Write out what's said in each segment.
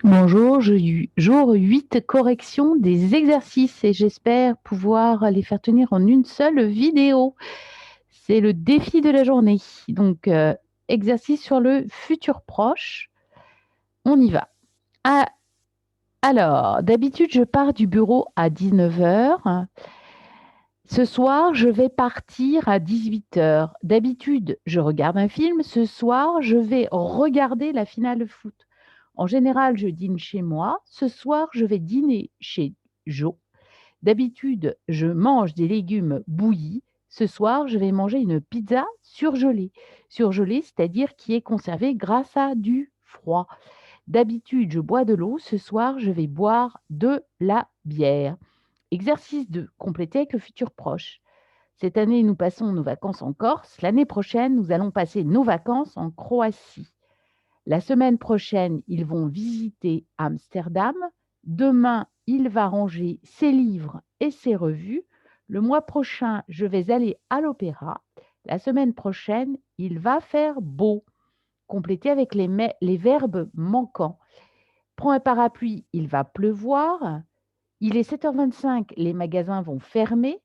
Bonjour, jour 8, correction des exercices et j'espère pouvoir les faire tenir en une seule vidéo. C'est le défi de la journée. Donc, exercice sur le futur proche. On y va. Ah, alors, d'habitude, je pars du bureau à 19 heures. Ce soir, je vais partir à 18 heures. D'habitude, je regarde un film. Ce soir, je vais regarder la finale de foot. En général, je dîne chez moi. Ce soir, je vais dîner chez Jo. D'habitude, je mange des légumes bouillis. Ce soir, je vais manger une pizza surgelée. Surgelée, c'est-à-dire qui est conservée grâce à du froid. D'habitude, je bois de l'eau. Ce soir, je vais boire de la bière. Exercice 2, compléter avec le futur proche. Cette année, nous passons nos vacances en Corse. L'année prochaine, nous allons passer nos vacances en Croatie. La semaine prochaine, ils vont visiter Amsterdam. Demain, il va ranger ses livres et ses revues. Le mois prochain, je vais aller à l'opéra. La semaine prochaine, il va faire beau. Compléter avec les verbes manquants. Prends un parapluie, il va pleuvoir. Il est 7h25, les magasins vont fermer.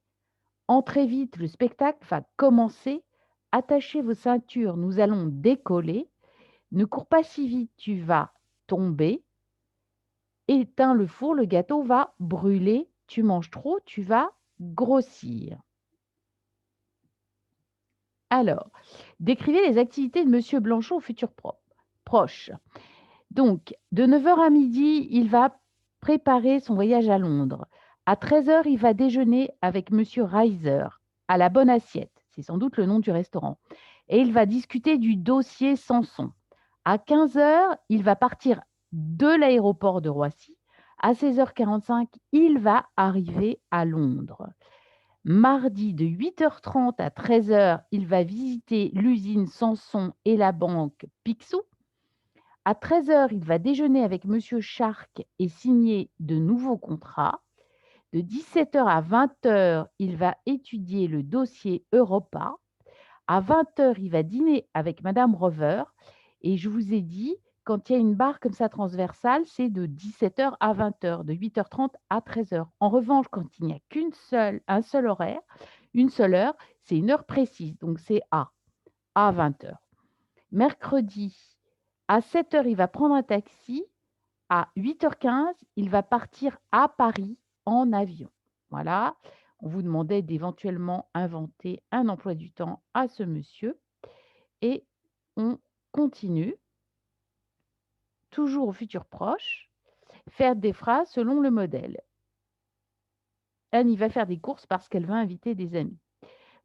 Entrez vite, le spectacle va commencer. Attachez vos ceintures, nous allons décoller. Ne cours pas si vite, tu vas tomber. Éteins le four, le gâteau va brûler. Tu manges trop, tu vas grossir. Alors, décrivez les activités de Monsieur Blanchot au futur proche. Donc, de 9 heures à midi, il va préparer son voyage à Londres. À 13 heures, il va déjeuner avec Monsieur Reiser à la Bonne Assiette. C'est sans doute le nom du restaurant. Et il va discuter du dossier Samson. À 15 heures, il va partir de l'aéroport de Roissy. À 16h45, il va arriver à Londres. Mardi, de 8h30 à 13 heures, il va visiter l'usine Samson et la banque Picsou. À 13 heures, il va déjeuner avec Monsieur Charc et signer de nouveaux contrats. De 17 heures à 20 heures, il va étudier le dossier Europa. À 20 heures, il va dîner avec Madame Rover. Et je vous ai dit, quand il y a une barre comme ça transversale, c'est de 17 heures à 20 heures, de 8h30 à 13 heures. En revanche, quand il n'y a un seul horaire, une seule heure, c'est une heure précise. Donc, c'est à 20 heures. Mercredi, à 7 heures, il va prendre un taxi. À 8h15, il va partir à Paris en avion. Voilà. On vous demandait d'éventuellement inventer un emploi du temps à ce monsieur. Et on continue, toujours au futur proche, faire des phrases selon le modèle. Anne, il va faire des courses parce qu'elle va inviter des amis.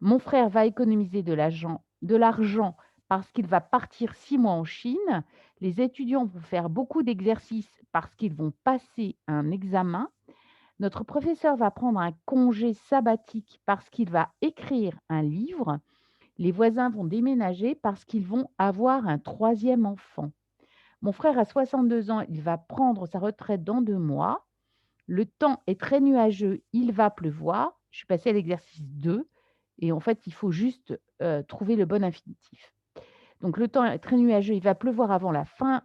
Mon frère va économiser de l'argent parce qu'il va partir 6 mois en Chine. Les étudiants vont faire beaucoup d'exercices parce qu'ils vont passer un examen. Notre professeur va prendre un congé sabbatique parce qu'il va écrire un livre. Les voisins vont déménager parce qu'ils vont avoir un troisième enfant. Mon frère a 62 ans, il va prendre sa retraite dans 2 mois. Le temps est très nuageux, il va pleuvoir. Je suis passée à l'exercice 2 et en fait, il faut juste trouver le bon infinitif. Donc, le temps est très nuageux, il va pleuvoir avant la fin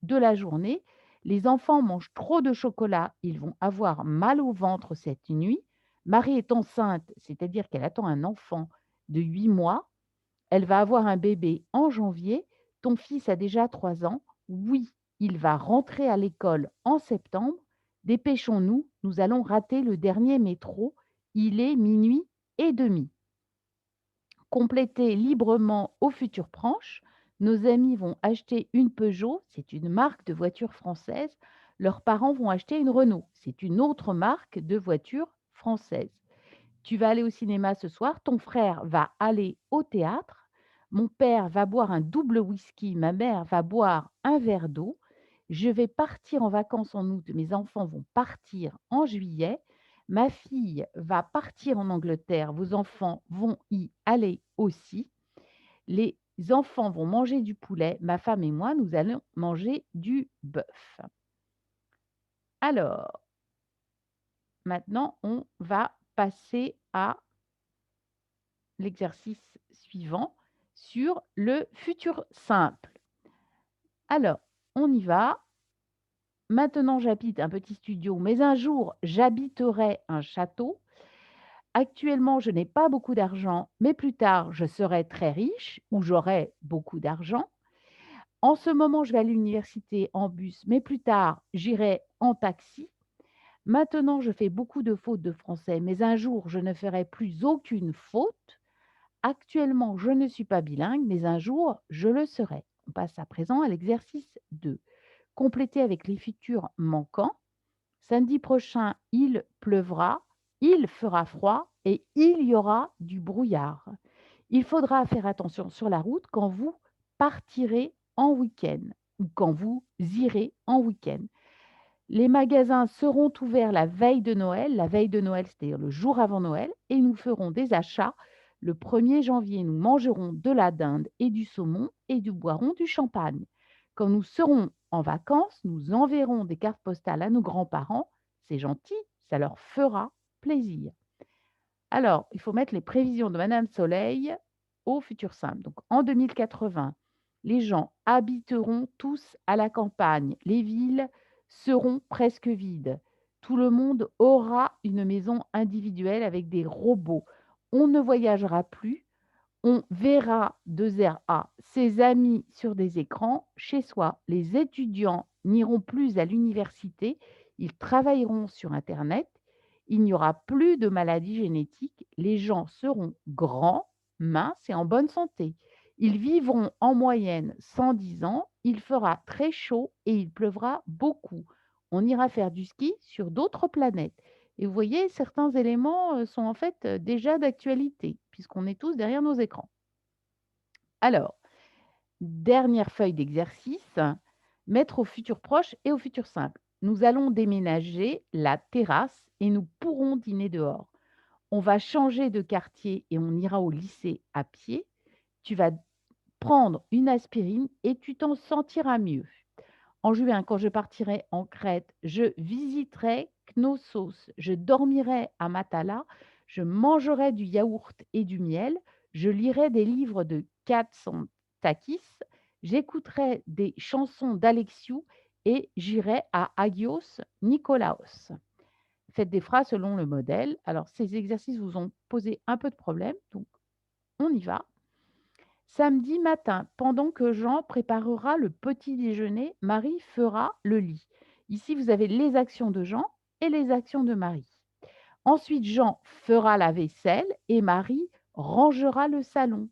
de la journée. Les enfants mangent trop de chocolat, ils vont avoir mal au ventre cette nuit. Marie est enceinte, c'est-à-dire qu'elle attend un enfant de 8 mois. Elle va avoir un bébé en janvier. Ton fils a déjà 3 ans. Oui, il va rentrer à l'école en septembre. Dépêchons-nous, nous allons rater le dernier métro. Il est minuit et demi. Complétez librement au futur proche. Nos amis vont acheter une Peugeot, c'est une marque de voiture française. Leurs parents vont acheter une Renault, c'est une autre marque de voiture française. Tu vas aller au cinéma ce soir, ton frère va aller au théâtre, mon père va boire un double whisky, ma mère va boire un verre d'eau, je vais partir en vacances en août, mes enfants vont partir en juillet, ma fille va partir en Angleterre, vos enfants vont y aller aussi, les enfants vont manger du poulet, ma femme et moi, nous allons manger du bœuf. Alors, maintenant, on va passer à l'exercice suivant sur le futur simple. Alors, on y va. Maintenant, j'habite un petit studio, mais un jour, j'habiterai un château. Actuellement, je n'ai pas beaucoup d'argent, mais plus tard, je serai très riche ou j'aurai beaucoup d'argent. En ce moment, je vais à l'université en bus, mais plus tard, j'irai en taxi. Maintenant, je fais beaucoup de fautes de français, mais un jour, je ne ferai plus aucune faute. Actuellement, je ne suis pas bilingue, mais un jour, je le serai. On passe à présent à l'exercice 2. Compléter avec les futurs manquants. Samedi prochain, il pleuvra, il fera froid et il y aura du brouillard. Il faudra faire attention sur la route quand vous partirez en week-end ou quand vous irez en week-end. Les magasins seront ouverts la veille de Noël. La veille de Noël, c'est-à-dire le jour avant Noël, et nous ferons des achats. Le 1er janvier, nous mangerons de la dinde et du saumon et nous boirons du champagne. Quand nous serons en vacances, nous enverrons des cartes postales à nos grands-parents. C'est gentil, ça leur fera plaisir. Alors, il faut mettre les prévisions de Madame Soleil au futur simple. Donc, en 2080, les gens habiteront tous à la campagne. Les villes seront presque vides. Tout le monde aura une maison individuelle avec des robots. On ne voyagera plus. On verra de zéro A ses amis sur des écrans chez soi. Les étudiants n'iront plus à l'université. Ils travailleront sur Internet. Il n'y aura plus de maladies génétiques. Les gens seront grands, minces et en bonne santé. Ils vivront en moyenne 110 ans. Il fera très chaud et il pleuvra beaucoup. On ira faire du ski sur d'autres planètes. Et vous voyez, certains éléments sont en fait déjà d'actualité, puisqu'on est tous derrière nos écrans. Alors, dernière feuille d'exercice, mettre au futur proche et au futur simple. Nous allons déménager la terrasse et nous pourrons dîner dehors. On va changer de quartier et on ira au lycée à pied. Tu vas prendre une aspirine et tu t'en sentiras mieux. En juin, quand je partirai en Crète, je visiterai Knossos, je dormirai à Matala, je mangerai du yaourt et du miel, je lirai des livres de Katsantakis, j'écouterai des chansons d'Alexiou et j'irai à Agios Nikolaos. Faites des phrases selon le modèle. Alors, ces exercices vous ont posé un peu de problème, donc on y va. Samedi matin, pendant que Jean préparera le petit déjeuner, Marie fera le lit. Ici, vous avez les actions de Jean et les actions de Marie. Ensuite, Jean fera la vaisselle et Marie rangera le salon.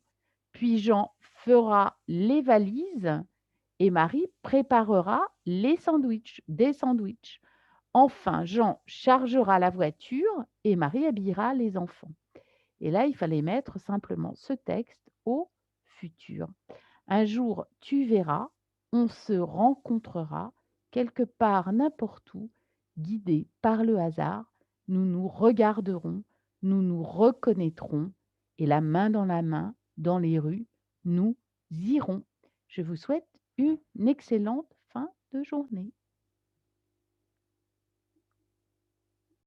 Puis Jean fera les valises et Marie préparera des sandwichs. Enfin, Jean chargera la voiture et Marie habillera les enfants. Et là, il fallait mettre simplement ce texte au futur. Un jour, tu verras, on se rencontrera quelque part, n'importe où, guidés par le hasard, nous nous regarderons, nous nous reconnaîtrons, et la main dans la main, dans les rues, nous irons. Je vous souhaite une excellente fin de journée.